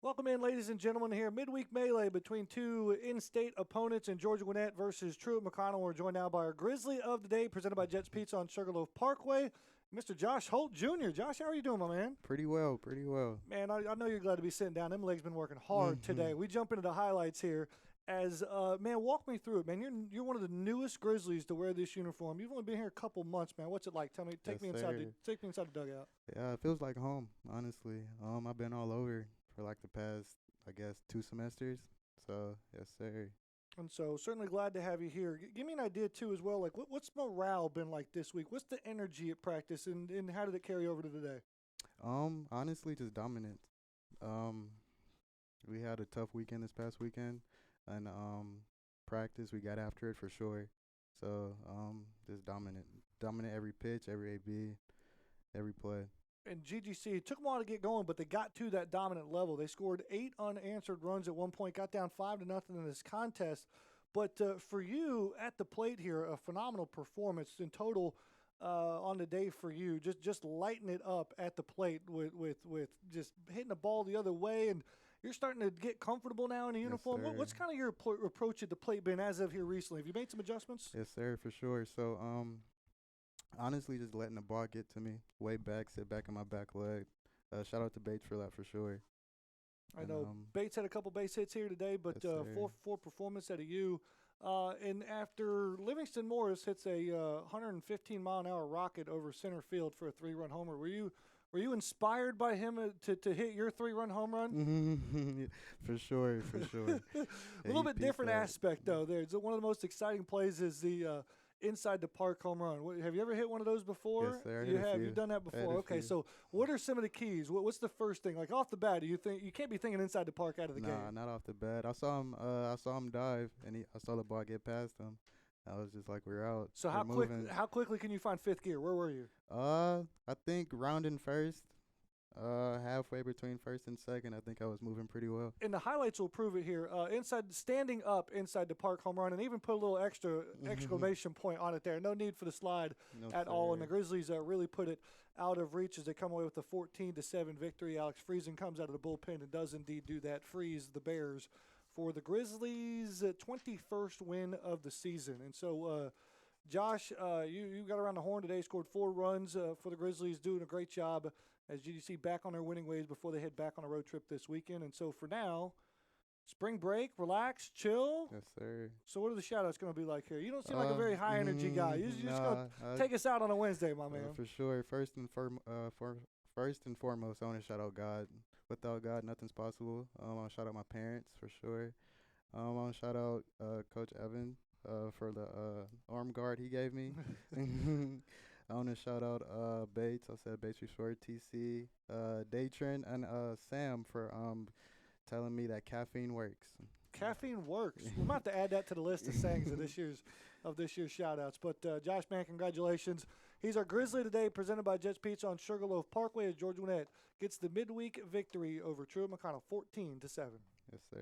Welcome in, ladies and gentlemen, here. Midweek melee between two in-state opponents in Georgia Gwinnett versus Truett-McConnell. We're joined now by our Grizzly of the day, presented by Jets Pizza on Sugarloaf Parkway, Mr. Josh Holt Jr. Josh, how are you doing, my man? Pretty well, pretty well. Man, I know you're glad to be sitting down. Them legs been working hard today. We jump into the highlights here. As man, walk me through it, man. You're one of the newest Grizzlies to wear this uniform. You've only been here a couple months, man. What's it like? Tell me, take me inside the dugout. Yeah, it feels like home, honestly. I've been all over for like the past, I guess, 2 semesters. So yes, sir. And so certainly glad to have you here. Give me an idea too, as well. Like, what's morale been like this week? What's the energy at practice, and how did it carry over to today? Honestly, just dominant. We had a tough weekend this past weekend, and practice we got after it for sure. So just dominant every pitch, every AB, every play. And GGC, it took them a while to get going, but they got to that dominant level. They scored 8 unanswered runs at one point, got down 5-0 in this contest. But for you at the plate here, a phenomenal performance in total on the day for you. Just lighting it up at the plate with just hitting the ball the other way, and you're starting to get comfortable now in the uniform. Yes, What's kind of your approach at the plate been as of here recently? Have you made some adjustments? Yes, sir, for sure. So honestly, just letting the ball get to me, way back, sit back in my back leg. Shout out to Bates for that for sure. I know Bates had a couple base hits here today, but yes, four performance out of you. And after Livingston Morris hits a 115-mile-an-hour rocket over center field for a 3-run homer, were you inspired by him to hit your 3-run home run? For sure. A little bit different aspect, though. There's one of the most exciting plays is the inside the park home run. Have you ever hit one of those before? Yes, sir. You have. You've done that before. Okay, so what are some of the keys? What's the first thing? Like off the bat, do you think you can't be thinking inside the park out of the game? Nah, not off the bat. I saw him dive, and I saw the ball get past him. I was just like, we're out. So how quickly can you find fifth gear? Where were you? I think rounding first. Halfway between first and second, I think I was moving pretty well. And the highlights will prove it here. Standing up inside the park home run, and even put a little extra exclamation point on it there. No need for the slide at all. And the Grizzlies really put it out of reach as they come away with a 14-7 victory. Alex Friesen comes out of the bullpen and does indeed do that. Freeze the Bears for the Grizzlies' 21st win of the season. And so, Josh, you got around the horn today, scored 4 runs for the Grizzlies, doing a great job as GDC back on their winning ways before they head back on a road trip this weekend. And so for now, spring break, relax, chill. Yes, sir. So what are the shout-outs going to be like here? You don't seem like a very high-energy guy. You're just going to take us out on a Wednesday, my man. For sure. First and foremost, I want to shout out God. Without God, nothing's possible. I want to shout out my parents for sure. I want to shout out Coach Evan for the arm guard he gave me. I want to shout out Bates. I said Bates before, TC, Daytron, and Sam for telling me that caffeine works. Caffeine works. We're about to add that to the list of sayings of this year's shout-outs. But Josh, man, congratulations. He's our Grizzly today, presented by Jets Pizza on Sugarloaf Parkway as Georgia Gwinnett gets the midweek victory over Truett-McConnell, 14-7. Yes, sir.